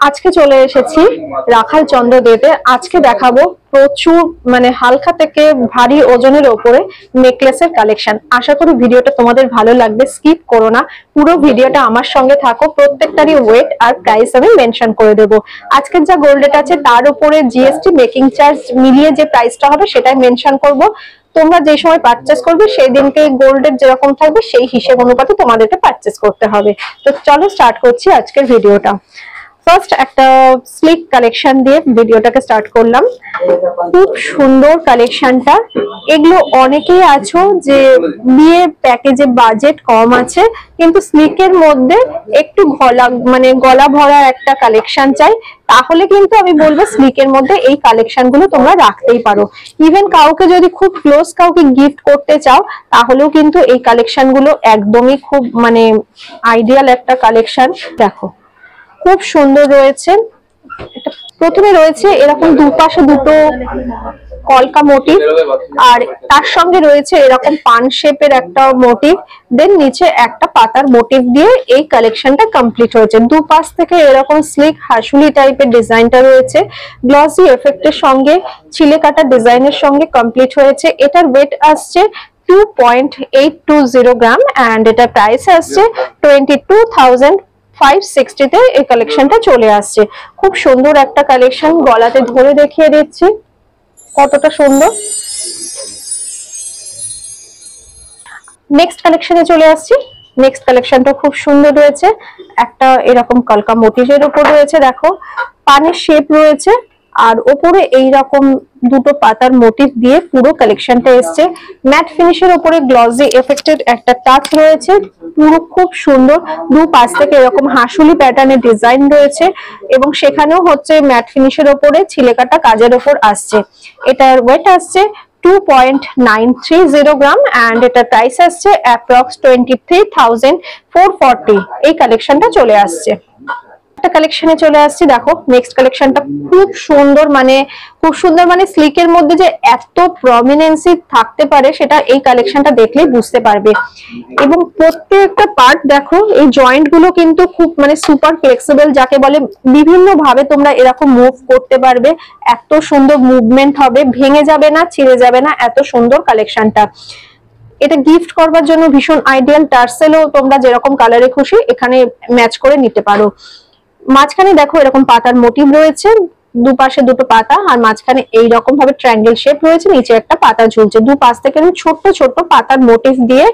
আজকে চলে এসেছি রাখাল চন্দ্রদেতে। আজকে দেখাবো প্রচুর মানে হালকা থেকে ভারী ওজনের উপরে নেকলেসের কালেকশন। আশা করি ভিডিওটা তোমাদের ভালো লাগবে, স্কিপ করো না, পুরো ভিডিওটা আমার সঙ্গে থাকো। প্রত্যেকটারই ওয়েট আর প্রাইস আমি মেনশন করে দেবো। আজকের যা গোল্ড রেট আছে তার উপরে জিএসটি মেকিং চার্জ মিলিয়ে যে প্রাইসটা হবে সেটাই মেনশন করব। তোমরা যে সময় পারচেস করবে সেই দিনকে গোল্ডের যেরকম থাকবে সেই হিসেব অনুপাতে তোমাদেরকে পারচেস করতে হবে। তো চলো স্টার্ট করছি আজকের ভিডিওটা। ফার্স্ট একটা স্লিক কালেকশন দিয়ে ভিডিওটাকে স্টার্ট করলাম। খুব সুন্দর কালেকশনটা। এগুলো অনেকেই আছো যে বিয়ে প্যাকেজে বাজেট কম আছে কিন্তু স্লিকের মধ্যে একটু গলা ভরা একটা কালেকশন চাই, তাহলে কিন্তু আমি বলবো স্লিকের মধ্যে এই কালেকশন গুলো তোমরা রাখতেই পারো। ইভেন কাউকে যদি খুব ক্লোজ কাউকে গিফট করতে চাও তাহলেও কিন্তু এই কালেকশন গুলো একদমই খুব আইডিয়াল একটা কালেকশন। দেখো খুব সুন্দর রয়েছে। প্রথমে রয়েছে এরকম দুপাশে দুটো কলকা মোটিভ, আর তার সঙ্গে রয়েছে এরকম পান শেপের একটা মোটিভ, দেন নিচে একটা পাতার মোটিভ দিয়ে এই কালেকশনটা কমপ্লিট হয়েছে। দুপাশ থেকে এরকম স্লিক হাসুলি টাইপের ডিজাইনটা রয়েছে, গ্লসি এফেক্টের সঙ্গে ছিলে কাটা ডিজাইনের সঙ্গে কমপ্লিট হয়েছে। এটার ওয়েট আসছে 2.820 গ্রাম এন্ড এটা প্রাইস আসছে 22,560 তে এই কালেকশনটা চলে আসছে। খুব সুন্দর একটা কালেকশন, গলাতে ধরে দেখিয়ে দিচ্ছি কতটা সুন্দর। নেক্সট কালেকশনে চলে আসছি। নেক্সট কালেকশনটা খুব সুন্দর রয়েছে, একটা এরকম কলকা মোটিভের উপর রয়েছে। দেখো পানের শেপ রয়েছে আর উপরে এইরকম দুটো পাতার মোটিভ দিয়ে পুরো কালেকশনটা এসছে। ম্যাট ফিনিশের উপরে গ্লসি এফেক্টেড একটা টাচ রয়েছে, পুরো খুব সুন্দর। দু পাশ থেকে এরকম হাসুলি প্যাটার্নের ডিজাইন রয়েছে এবং সেখানেও হচ্ছে ম্যাট ফিনিশের উপরে ছিলে কাটা কাজের উপর আসছে। এটার ওয়েট আসছে 2.930 গ্রাম এন্ড এটা প্রাইস আসছে অ্যাপ্রক্স 23,440। এই কালেকশনটা চলে আসছে। একটা কালেকশনে চলে আসছি। দেখো নেক্সট কালেকশনটা খুব সুন্দর, খুব সুন্দর, স্লিকের মধ্যে যে এত প্রমিনেন্সি থাকতে পারে সেটা এই কালেকশনটা দেখলেই বুঝতে পারবে। এবং প্রত্যেকটা পার্ট দেখো, এই জয়েন্ট গুলো কিন্তু খুব সুপার ফ্লেক্সিবল, যাকে বলে বিভিন্ন ভাবে তোমরা এরকম মুভ করতে পারবে। এত সুন্দর মুভমেন্ট হবে, ভেঙে যাবে না, ছিঁড়ে যাবে না, এত সুন্দর কালেকশনটা। এটা গিফট করবার জন্য ভীষণ আইডিয়াল। টার্সেলও তোমরা যেরকম কালারে খুশি এখানে ম্যাচ করে নিতে পারো। মাঝখানে দেখো এরকম পাতার মোটিভ রয়েছে, দুপাশে দুটো পাতা আর মাঝখানে এইরকম ভাবে ট্রায়াঙ্গেল শেপ রয়েছে, নিচে একটা পাতা ঝুলছে। দুপাশ থেকে ছোট ছোট পাতার মোটিভ দিয়ে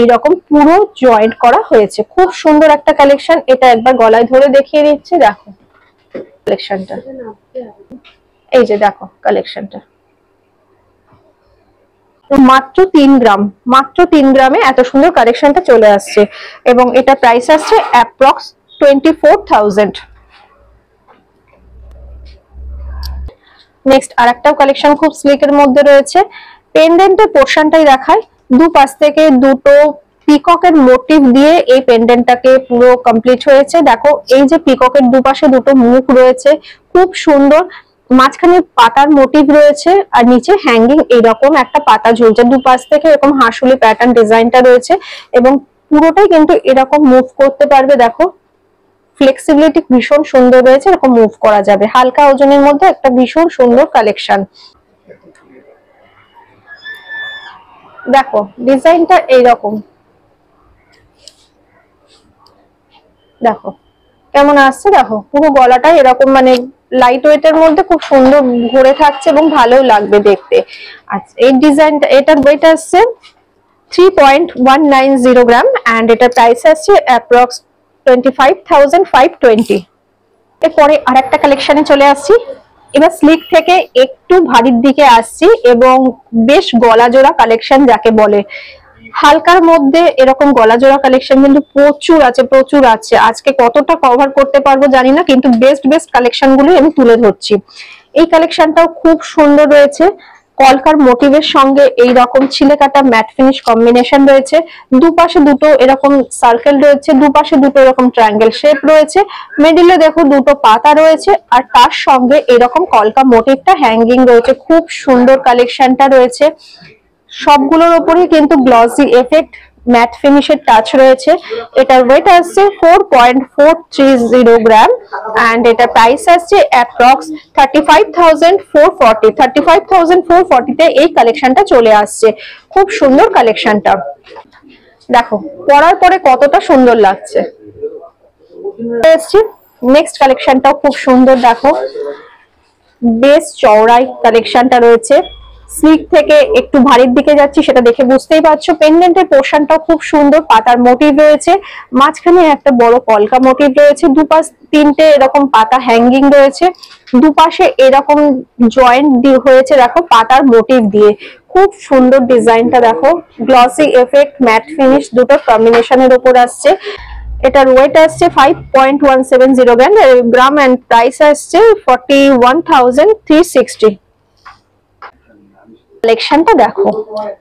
এইরকম পুরো জয়েন্ট করা হয়েছে। খুব সুন্দর একটা কালেকশন। এটা একবার গলায় ধরে দেখিয়ে দিচ্ছি। দেখো কালেকশনটা, এই যে দেখো কালেকশনটা মাত্র 3 গ্রাম, মাত্র 3 গ্রামে এত সুন্দর কালেকশনটা চলে আসছে এবং এটা প্রাইস আসছে অ্যাপ্রক্স 24,000। নেক্সট আরেকটাও কালেকশন খুব স্লিকের মধ্যে রয়েছে। পেন্ডেন্টের পোর্শনটাই দেখায়। দুপাশ থেকে দুটো পিককের মোটিভ দিয়ে এই পেন্ডেন্টটাকে পুরো কমপ্লিট হয়েছে। দেখো এই যে পিককের দুপাশে দুটো মুখ রয়েছে, খুব সুন্দর। মাঝখানে পাতার মোটিভ রয়েছে আর নিচে হ্যাঙ্গিং এইরকম একটা পাতা ঝুলছে। দুপাশ থেকে এরকম হাসুলি প্যাটার্ন ডিজাইনটা রয়েছে এবং পুরোটাই কিন্তু এরকম মুভ করতে পারবে। দেখো ফ্লেক্সিবিলিটি ভীষণ সুন্দর রয়েছে, এরকম মুভ করা যাবে। হালকা ওজনের মধ্যে একটা ভীষণ সুন্দর কালেকশন। দেখো ডিজাইনটা এইরকম, দেখো কেমন আসছে। দেখো পুরো গলাটা এরকম লাইট ওয়েটের মধ্যে খুব সুন্দর ঘুরে থাকছে এবং ভালোও লাগবে দেখতে। আচ্ছা এই ডিজাইনটা, এটার ওয়েট আসছে 3.190 গ্রাম এন্ড এটার প্রাইস আসছে অ্যাপ্রক্স 25,520। এরপরে আরেকটা কালেকশনে চলে আসছি। এবার স্লিক থেকে একটু ভারীর দিকে আসছি এবং বেশ গলা জোড়া কালেকশন যাকে বলে। হালকার মধ্যে এরকম গলা জোড়া কালেকশন কিন্তু প্রচুর আছে, প্রচুর আছে। আজকে কতটা কভার করতে পারবো জানি না, কিন্তু বেস্ট কালেকশন গুলো আমি তুলে ধরছি। এই কালেকশনটাও খুব সুন্দর রয়েছে। কলকার মোটিভের সঙ্গে এইরকম ছিলে কাটা ম্যাট ফিনিশ কম্বিনেশন রয়েছে। দুপাশে দুটো এরকম সার্কেল রয়েছে, দুপাশে দুটো এরকম ট্রায়াঙ্গেল শেপ রয়েছে। মিডিলে দেখো দুটো পাতা রয়েছে আর তার সঙ্গে এরকম কলকা মোটিভটা হ্যাঙ্গিং রয়েছে। খুব সুন্দর কালেকশনটা রয়েছে। সবগুলোর উপরে কিন্তু গ্লসি এফেক্ট ম্যাট ফিনিশের টাচ রয়েছে। এটার ওয়েট আসছে 4.430 গ্রাম এন্ড এটা প্রাইস আসছে অ্যাপ্রক্স 35,440। 35,440 তে এই কালেকশনটা চলে আসছে। খুব সুন্দর কালেকশনটা, দেখো পরার পরে কতটা সুন্দর লাগছে। নেক্সট কালেকশনটাও খুব সুন্দর, দেখো বেশ চওড়াই কালেকশনটা রয়েছে। স্লিক থেকে একটু ভারীর দিকে যাচ্ছি, সেটা দেখে বুঝতেই পারছো। পেন্ডেন্টের পোর্শনটাও খুব সুন্দর, পাতার মোটিভ রয়েছে, মাঝখানে একটা বড় কলকা মোটিভ রয়েছে, দুপাশ তিনটে এরকম পাতা হ্যাঙ্গিং রয়েছে, দুপাশে এরকম জয়েন্ট হয়েছে দেখো পাতার মোটিভ দিয়ে। খুব সুন্দর ডিজাইনটা দেখো, গ্লসি এফেক্ট ম্যাট ফিনিশ দুটো কম্বিনেশনের উপর আসছে। এটার ওয়েট আসছে 5.170 গ্রাম এন্ড প্রাইস আসছে 41,360। কালেকশনটা দেখো,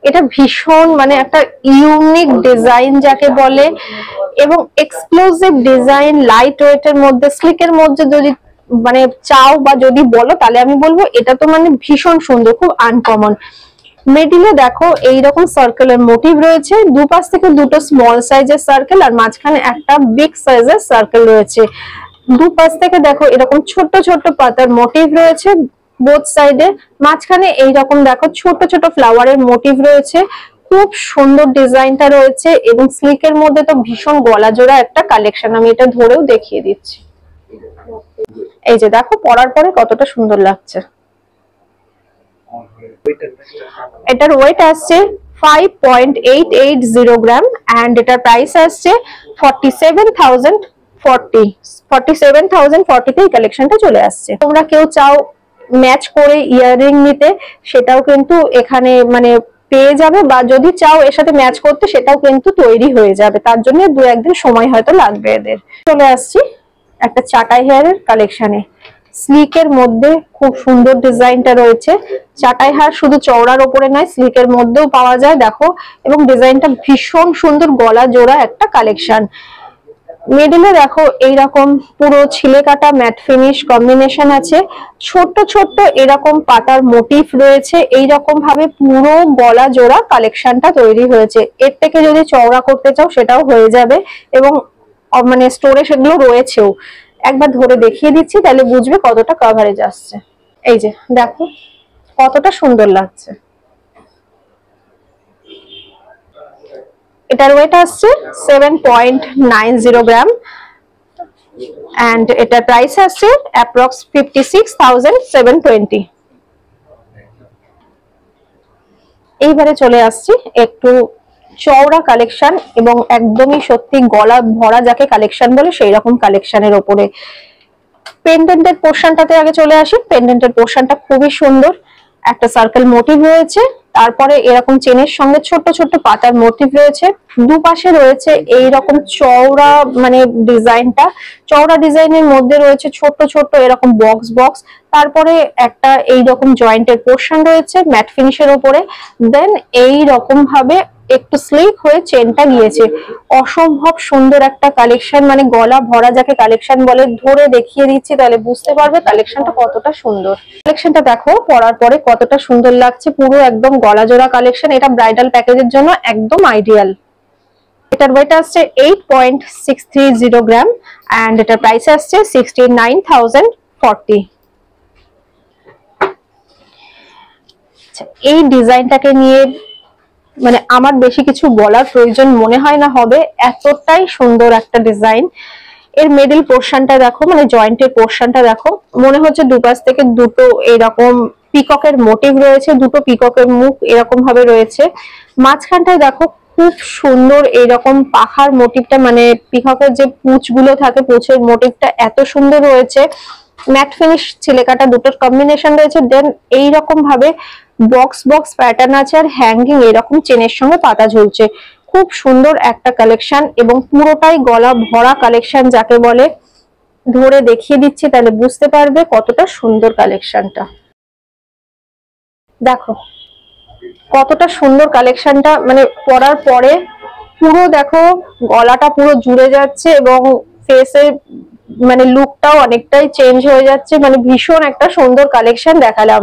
এটা ভীষণ মানে একটা ইউনিক ডিজাইন যাকে বলে, এবং এক্সক্লুসিভ ডিজাইন, লাইট ওয়েটের মধ্যে, স্লিকের মধ্যে যদি মানে চাও বা যদি বলো তাহলে আমি বলবো এটা তো মানে ভীষণ সুন্দর, খুব আনকমন। মিডিলে দেখো এইরকম সার্কেলের মোটিভ রয়েছে, দুপাশ থেকে দুটো স্মল সাইজের সার্কেল আর মাঝখানে একটা বিগ সাইজের সার্কেল রয়েছে। দুপাশ থেকে দেখো এরকম ছোট ছোট পাতার মোটিভ রয়েছে বোথ সাইডে, মাঝখানে এইরকম দেখো ছোট ছোট ফ্লাওয়ারের মোটিভ রয়েছে। খুব সুন্দর ডিজাইনটা রয়েছে এবং স্লিকের মধ্যে তো ভীষণ গলা জোড়া একটা কালেকশন। আমি এটা ধরেও দেখিয়ে দিচ্ছি, এই যে দেখো পরার পরে কতটা সুন্দর লাগছে। এটার ওয়েট আসছে 5.880 গ্রাম এন্ড এটার প্রাইস আসছে 47,040। 47,040 তে এই কালেকশনটা চলে আসছে। তোমরা কেউ চাও ম্যাচ করে ইয়াররিং নিতে, সেটাও কিন্তু এখানে মানে পেয়ে যাবে, বা যদি চাও এর সাথে ম্যাচ করতে সেটাও কিন্তু তৈরি হয়ে যাবে। তার জন্য দু একদিন সময় হয়তো লাগবে এদের। চলে আসছি একটা চাটাই হেয়ারের কালেকশনে। স্লিকের মধ্যে খুব সুন্দর ডিজাইনটা রয়েছে। চাটাই হার শুধু চওড়ার উপরে নয়, স্লিকের মধ্যেও পাওয়া যায় দেখো, এবং ডিজাইনটা ভীষণ সুন্দর, গলা জোড়া একটা কালেকশন। মিডলে দেখো এইরকম পুরো ছিলে কাটা ম্যাট ফিনিশ কম্বিনেশন আছে, ছোট্ট ছোট্ট এরকম পাতার মোটিভ রয়েছে। এইরকম ভাবে পুরো গলা জোড়া কালেকশনটা তৈরি হয়েছে। এর থেকে যদি চওড়া করতে চাও সেটাও হয়ে যাবে, এবং মানে স্টোরে সেগুলো রয়েছেও। একবার ধরে দেখিয়ে দিচ্ছি তাহলে বুঝবে কতটা কভারেজ আসছে। এই যে দেখো কতটা সুন্দর লাগছে। এটার ওয়েট আসছে 7.90 গ্রাম এন্ড এটার প্রাইস আসছে অ্যাপ্রক্স 56,720। এইবারে চলে আসছি একটু চওড়া কালেকশন, এবং একদমই সত্যি গলা ভরা যাকে কালেকশন বলে সেই রকম কালেকশনের ওপরে। পেন্ডেন্টের পোর্শনটাতে আগে চলে আসি। পেন্ডেন্টের পোর্শনটা খুবই সুন্দর, একটা সার্কেল মোটিভ রয়েছে, তারপরে এরকম চেনের সঙ্গে ছোট ছোট পাতার মোটিভ রয়েছে, দুপাশে রয়েছে এইরকম চওড়া মানে ডিজাইনটা। চওড়া ডিজাইনের মধ্যে রয়েছে ছোট ছোট এরকম বক্স বক্স, তারপরে একটা এইরকম জয়েন্টের পোর্শন রয়েছে ম্যাট ফিনিশের উপরে। দেন এই রকম ভাবে একটু স্লিক হয়ে চেনটা গিয়েছে। অসম্ভব সুন্দর একটা কালেকশন, মানে গলা ভরা যাকে কালেকশন বলে। ধরে দেখিয়ে দিচ্ছি তাহলে বুঝতে পারবে কালেকশনটা কতটা সুন্দর। কালেকশনটা দেখো পরার পরে কতটা সুন্দর লাগছে, পুরো একদম গলা জোড়া কালেকশন। এটা ব্রাইডাল প্যাকেজের জন্য একদম আইডিয়াল। এটার ওয়েট আসছে 8.630 গ্রাম এন্ড এটার প্রাইস আসছে 69,040। এই ডিজাইনটাকে নিয়ে মানে আমার বেশি কিছু বলার প্রয়োজন মনে হয় না হবে, এতটাই সুন্দর একটা ডিজাইন। এর মিডল পোর্শনটা দেখো, মানে জয়েন্টের পোর্শনটা দেখো, মনে হচ্ছে দুপাশ থেকে দুটো এরকম পিককের মোটিভ রয়েছে, দুটো পিককের মুখ এরকম ভাবে রয়েছে। মাঝখানটায় দেখো খুব সুন্দর এইরকম পাখার মোটিভটা, মানে পিককের যে পুঁছগুলো থাকে পুঁছের মোটিভটা এত সুন্দর রয়েছে। ম্যাট ফিনিশ ছিলেকাটা দুটোর কম্বিনেশন রয়েছে। দেন এইরকম ভাবে বক্স বক্স প্যাটার্ন আছে আর হ্যাঙ্গিং এরকম চেনের সঙ্গে পাতা ঝুলছে। খুব সুন্দর একটা কালেকশন এবং পুরোটাই গলা ভরা কালেকশন যাকে বলে। ধরে দেখিয়ে দিচ্ছি তাহলে বুঝতে পারবে কতটা সুন্দর কালেকশনটা। দেখো কতটা সুন্দর কালেকশনটা, মানে পরার পরে পুরো দেখো গলাটা পুরো জুড়ে যাচ্ছে এবং ফেসে মানে লুকটাও অনেকটাই চেঞ্জ হয়ে যাচ্ছে, মানে ভীষণ একটা সুন্দর কালেকশন দেখালাম।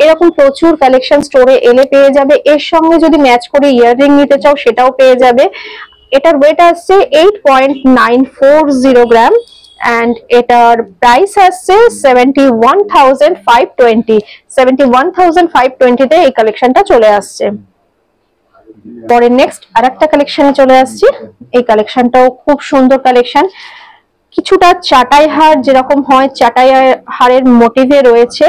এরকম প্রচুর কালেকশন স্টোরে এলে পেয়ে যাবে। এর সঙ্গে যদি ম্যাচ করে ইয়াররিং নিতে চাও সেটাও পেয়ে যাবে। এটার ওয়েট আসছে 8.940 গ্রাম and এটার প্রাইস আসছে 71,520 তে এই কালেকশনটা চলে আসছে। পরে নেক্সট আরেকটা কালেকশনে চলে আসছি। এই কালেকশনটাও খুব সুন্দর কালেকশন, কিছুটা চাটাই হার যেরকম হয় চাটাই হারের মোটিভে রয়েছে।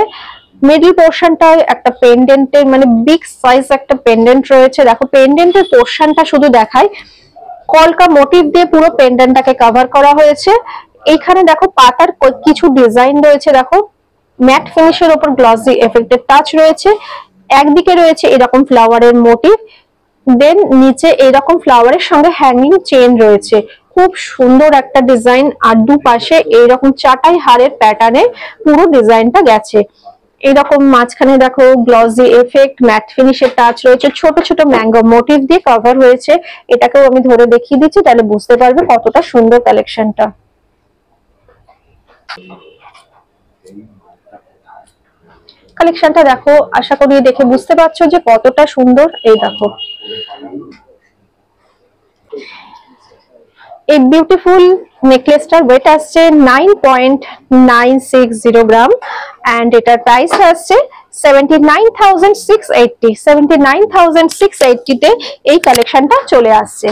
মিডল পোর্শনটায় একটা পেন্ডেন্টের মানে বিগ সাইজ একটা পেন্ডেন্ট রয়েছে। দেখো পেন্ডেন্টের পোর্শনটা শুধু দেখায়, কলকা মোটিভ দিয়ে পুরো পেন্ডেন্টটাকে কভার করা হয়েছে। এইখানে দেখো পাতার কিছু ডিজাইন রয়েছে, দেখো ম্যাট ফিনিশের উপর গ্লসি এফেক্টের টাচ রয়েছে। একদিকে রয়েছে এরকম ফ্লাওয়ারের মোটিভ, দেন নিচে এরকম ফ্লাওয়ারের সঙ্গে হ্যাঙ্গিং চেন রয়েছে। খুব সুন্দর একটা ডিজাইন, আর দুপাশে এইরকম চাটাই হারের প্যাটার্নে পুরো ডিজাইনটা গেছে। এইরকম মাঝখানে দেখো গ্লসি এফেক্ট ম্যাট ফিনিশের টাচ রয়েছে, ছোট ছোট ম্যাঙ্গো মোটিভ দিয়ে কভার হয়েছে। এটাকেও আমি ধরে দেখিয়ে দিচ্ছি, তাহলে বুঝতে পারবে কতটা সুন্দর কালেকশনটা। কালেকশনটা দেখো, আশা করি দেখে বুঝতে পারছো যে কতটা সুন্দর। এই দেখো এই বিউটিফুল নেকলেসটার ওয়েট আসছে 9.960 গ্রাম এন্ড এটার প্রাইস আসছে 79,680 তে এই কালেকশনটা চলে আসছে।